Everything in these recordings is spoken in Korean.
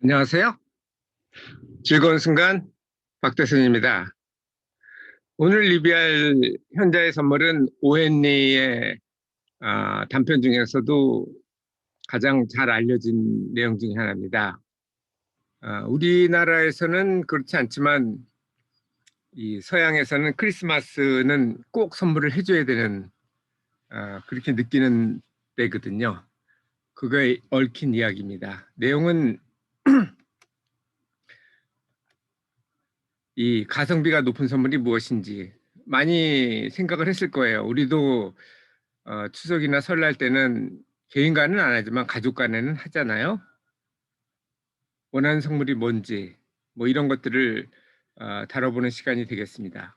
안녕하세요. 즐거운 순간 박대선입니다. 오늘 리뷰할 현자의 선물은 오헨리의 단편 중에서도 가장 잘 알려진 내용 중에 하나입니다. 우리나라에서는 그렇지 않지만 이 서양에서는 크리스마스는 꼭 선물을 해줘야 되는 그렇게 느끼는 때거든요. 그거에 얽힌 이야기입니다. 내용은 이 가성비가 높은 선물이 무엇인지 많이 생각을 했을 거예요. 우리도 추석이나 설날 때는 개인 간은 안 하지만 가족 간에는 하잖아요. 원하는 선물이 뭔지 뭐 이런 것들을 다뤄보는 시간이 되겠습니다.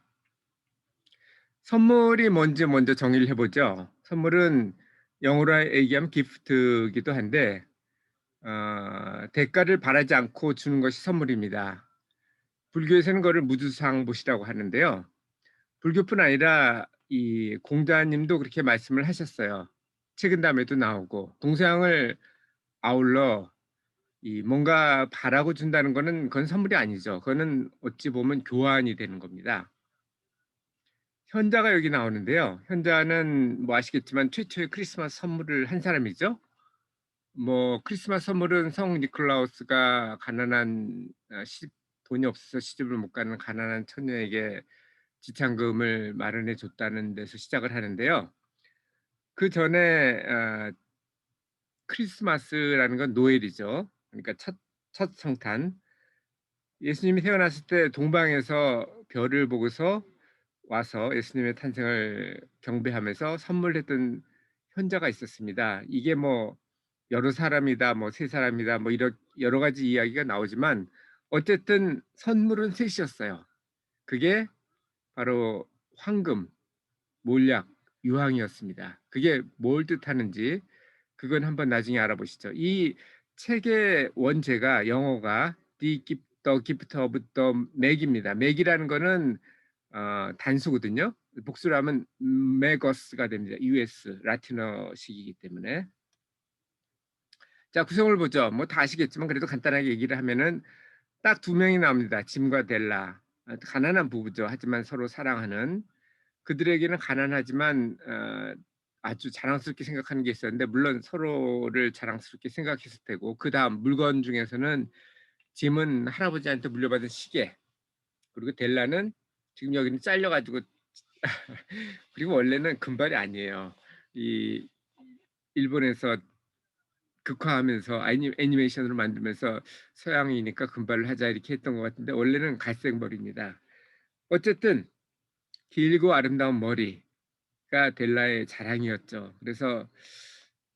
선물이 뭔지 먼저 정의를 해보죠. 선물은 영어로 얘기하면 기프트이기도 한데 대가를 바라지 않고 주는 것이 선물입니다. 불교에서는 그거를 무주상보시라고 하는데요. 불교뿐 아니라 이 공자님도 그렇게 말씀을 하셨어요. 책은담에도 나오고 동서양을 아울러 이 뭔가 바라고 준다는 거는 그건 선물이 아니죠. 그거는 어찌 보면 교환이 되는 겁니다. 현자가 여기 나오는데요. 현자는 뭐 아시겠지만 최초의 크리스마스 선물을 한 사람이죠. 뭐 크리스마스 선물은 성 니콜라우스가 가난한 돈이 없어서 시집을 못 가는 가난한 처녀에게 지참금을 마련해 줬다는 데서 시작을 하는데요. 그 전에 크리스마스라는 건 노엘이죠. 그러니까 첫 성탄. 예수님이 태어났을 때 동방에서 별을 보고서 와서 예수님의 탄생을 경배하면서 선물했던 현자가 있었습니다. 이게 뭐 여러 사람이다, 뭐 세 사람이다, 뭐 이런 여러 가지 이야기가 나오지만 어쨌든 선물은 셋이었어요. 그게 바로 황금, 몰약, 유황이었습니다. 그게 뭘 뜻하는지 그건 한번 나중에 알아보시죠. 이 책의 원제가 영어가 The Gift of the Mag입니다. 맥이라는 거는 단수거든요. 복수로 하면 메거스가 됩니다. US 라틴어식이기 때문에. 자, 구성을 보죠. 뭐 다 아시겠지만 그래도 간단하게 얘기를 하면은 딱 두 명이 나옵니다. 짐과 델라. 가난한 부부죠. 하지만 서로 사랑하는. 그들에게는 가난하지만 아주 자랑스럽게 생각하는 게 있었는데 물론 서로를 자랑스럽게 생각했을 테고 그 다음 물건 중에서는 짐은 할아버지한테 물려받은 시계, 그리고 델라는 지금 여기는 잘려가지고 그리고 원래는 금발이 아니에요. 이 일본에서 극화하면서 애니메이션으로 만들면서 서양이니까 금발을 하자 이렇게 했던 것 같은데 원래는 갈색 머리입니다. 어쨌든 길고 아름다운 머리가 델라의 자랑이었죠. 그래서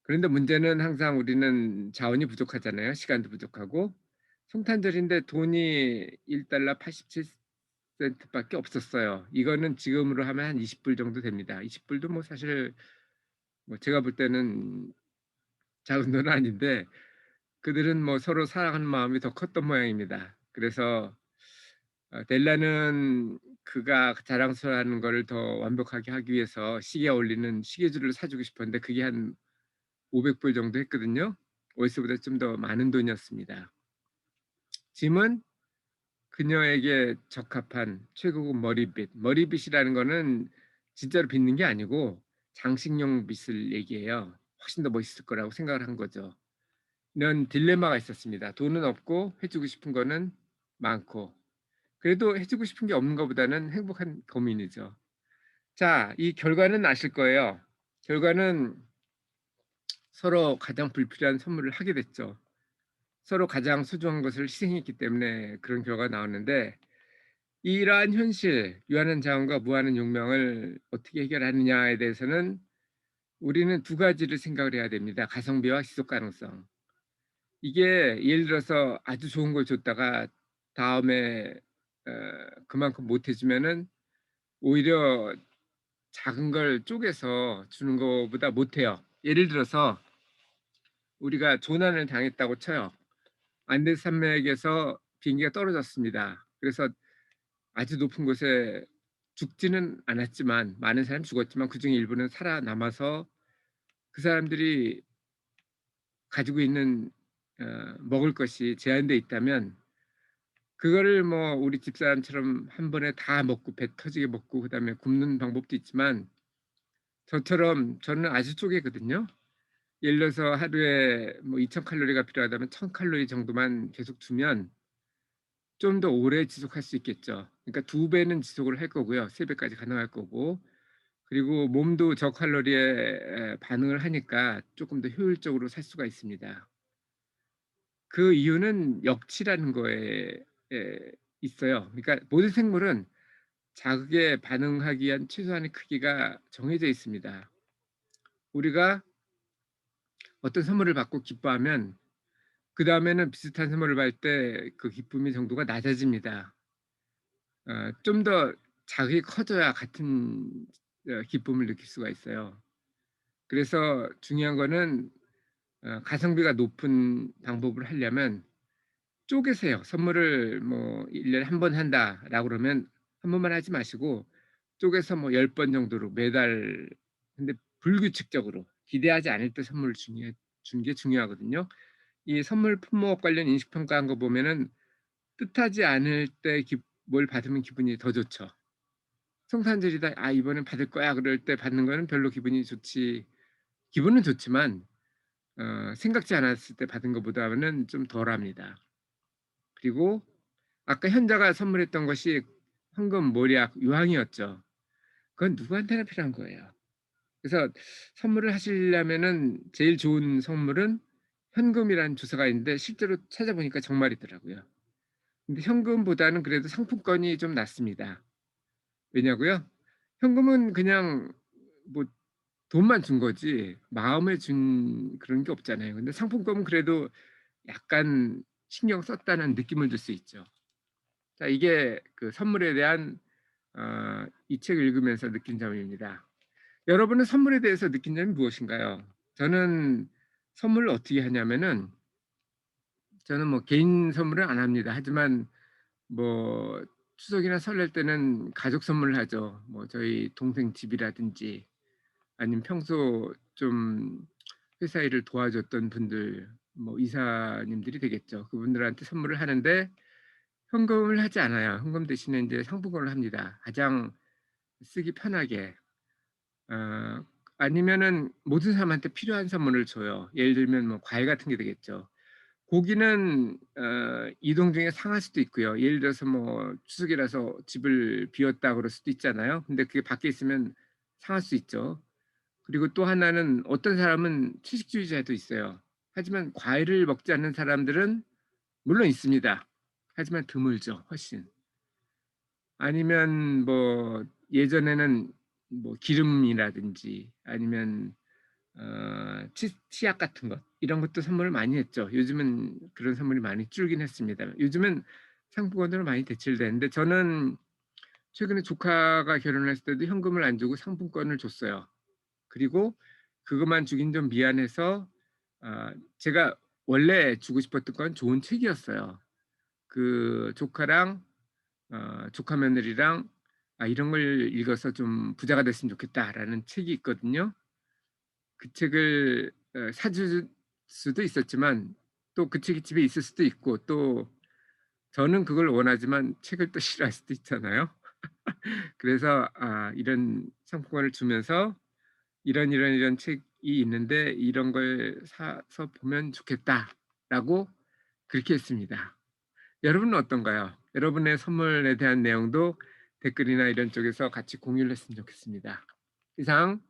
그런데 문제는 항상 우리는 자원이 부족하잖아요. 시간도 부족하고 성탄절인데 돈이 1달러 87센트밖에 없었어요. 이거는 지금으로 하면 한 20불 정도 됩니다. 20불도 뭐 사실 뭐 제가 볼 때는 작은 돈은 아닌데 그들은 뭐 서로 사랑하는 마음이 더 컸던 모양입니다. 그래서 델라는 그가 자랑스러워하는 거를 더 완벽하게 하기 위해서 시계에 어울리는 시계줄을 사주고 싶었는데 그게 한 500불 정도 했거든요. 월세보다 좀 더 많은 돈이었습니다. 짐은 그녀에게 적합한 최고급 머리빗. 머리빗이라는 거는 진짜로 빗는 게 아니고 장식용 빗을 얘기해요. 훨씬 더 멋있을 거라고 생각을 한 거죠. 이런 딜레마가 있었습니다. 돈은 없고 해주고 싶은 거는 많고. 그래도 해주고 싶은 게 없는 것보다는 행복한 고민이죠. 자, 이 결과는 아실 거예요. 결과는 서로 가장 불필요한 선물을 하게 됐죠. 서로 가장 소중한 것을 희생했기 때문에 그런 결과가 나왔는데 이러한 현실, 유한한 자원과 무한한 욕망을 어떻게 해결하느냐에 대해서는 우리는 두 가지를 생각을 해야 됩니다. 가성비와 지속 가능성. 이게 예를 들어서 아주 좋은 걸 줬다가 다음에 그만큼 못 해주면은 오히려 작은 걸 쪼개서 주는 것보다 못해요. 예를 들어서 우리가 조난을 당했다고 쳐요. 안데스 산맥에서 비행기가 떨어졌습니다. 그래서 아주 높은 곳에 죽지는 않았지만 많은 사람이 죽었지만 그중에 일부는 살아남아서 그 사람들이 가지고 있는 먹을 것이 제한돼 있다면 그거를 뭐 우리 집사람처럼 한 번에 다 먹고 배 터지게 먹고 그다음에 굶는 방법도 있지만 저처럼 저는 아주 쪼개거든요. 예를 들어서 하루에 뭐 2,000 칼로리가 필요하다면 1,000 칼로리 정도만 계속 두면 좀 더 오래 지속할 수 있겠죠. 그러니까 2 배는 지속을 할 거고요. 3 배까지 가능할 거고. 그리고 몸도 저칼로리에 반응을 하니까 쪼끔 더 효율적으로 살 수가 있습니다. 그 이유는 역치라는 거에 있어요. 그러니까 모든 생물은 자극에 반응하기 위한 최소한의 크기가 정해져 있습니다. 우리가 어떤 선물을 받고 기뻐하면 그다음에는 비슷한 선물을 받을 때 그 기쁨의 정도가 낮아집니다. 좀 더 자극이 커져야 같은 기쁨을 느낄 수가 있어요. 그래서 중요한 거는 가성비가 높은 방법을 하려면 쪼개세요. 선물을 뭐 1 년에 한 번 한다라고 그러면 한 번만 하지 마시고 쪼개서 뭐 10번 정도로 매달 근데 불규칙적으로 기대하지 않을 때 선물을 주는 게 중요하거든요. 이 선물 품목 관련 인식 평가한 거 보면은 뜻하지 않을 때 뭘 받으면 기분이 더 좋죠. 성탄절이다. '아 이번엔 받을 거야.' 그럴 때 받는 거는 별로 기분은 좋지만 생각지 않았을 때 받은 것보다는 좀 덜합니다. 그리고 아까 현자가 선물했던 것이 황금, 모략, 유황이었죠. 그건 누구한테나 필요한 거예요. 그래서 선물을 하시려면은 제일 좋은 선물은 현금이라는 주소가 있는데 실제로 찾아보니까 정말이더라고요. 근데 현금보다는 그래도 상품권이 좀 낫습니다. 왜냐고요? 현금은 그냥 뭐 돈만 준 거지 마음을 준 그런 게 없잖아요. 근데 상품권은 그래도 약간 신경 썼다는 느낌을 줄 수 있죠. 자 이게 그 선물에 대한 이 책을 읽으면서 느낀 점입니다. 여러분은 선물에 대해서 느낀 점이 무엇인가요? 저는 선물을 어떻게 하냐면은 저는 뭐 개인 선물은 안 합니다. 하지만 뭐 추석이나 설날 때는 가족 선물을 하죠. 뭐 저희 동생 집이라든지 아니면 평소 좀 회사 일을 도와줬던 분들 뭐 이사님들이 되겠죠. 그분들한테 선물을 하는데 현금을 하지 않아요. 현금 대신에 인제 상품권을 합니다. 가장 쓰기 편하게. 어 아니면은 모든 사람한테 필요한 선물을 줘요. 예를 들면 뭐 과일 같은 게 되겠죠. 고기는 이동 중에 상할 수도 있고요. 예를 들어서 뭐 추석이라서 집을 비웠다 그럴 수도 있잖아요. 근데 그게 밖에 있으면 상할 수 있죠. 그리고 또 하나는 어떤 사람은 채식주의자도 있어요. 하지만 과일을 먹지 않는 사람들은 물론 있습니다. 하지만 드물죠, 훨씬. 아니면 뭐 예전에는 뭐 기름이라든지 아니면 치약 같은 것 이런 것도 선물을 많이 했죠. 요즘은 그런 선물이 많이 줄긴 했습니다. 요즘은 상품권으로 많이 대체되는데 저는 최근에 조카가 결혼을 했을 때도 현금을 안 주고 상품권을 줬어요. 그리고 그것만 주긴 좀 미안해서 제가 원래 주고 싶었던 건 좋은 책이었어요. 그 조카랑 조카 며느리랑 '아 이런 걸 읽어서 좀 부자가 됐으면 좋겠다.'라는 책이 있거든요. 그 책을 사줄 수도 있었지만 또 그 책이 집에 있을 수도 있고 또 저는 그걸 원하지만 책을 또 싫어할 수도 있잖아요. 그래서 이런 상품권을 주면서 "이런 책이 있는데 이런 걸 사서 보면 좋겠다."라고 그렇게 했습니다. 여러분은 어떤가요? 여러분의 선물에 대한 내용도 댓글이나 이런 쪽에서 같이 공유를 했으면 좋겠습니다. 이상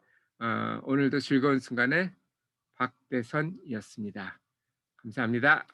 오늘도 즐거운 순간의 박대선이었습니다. 감사합니다.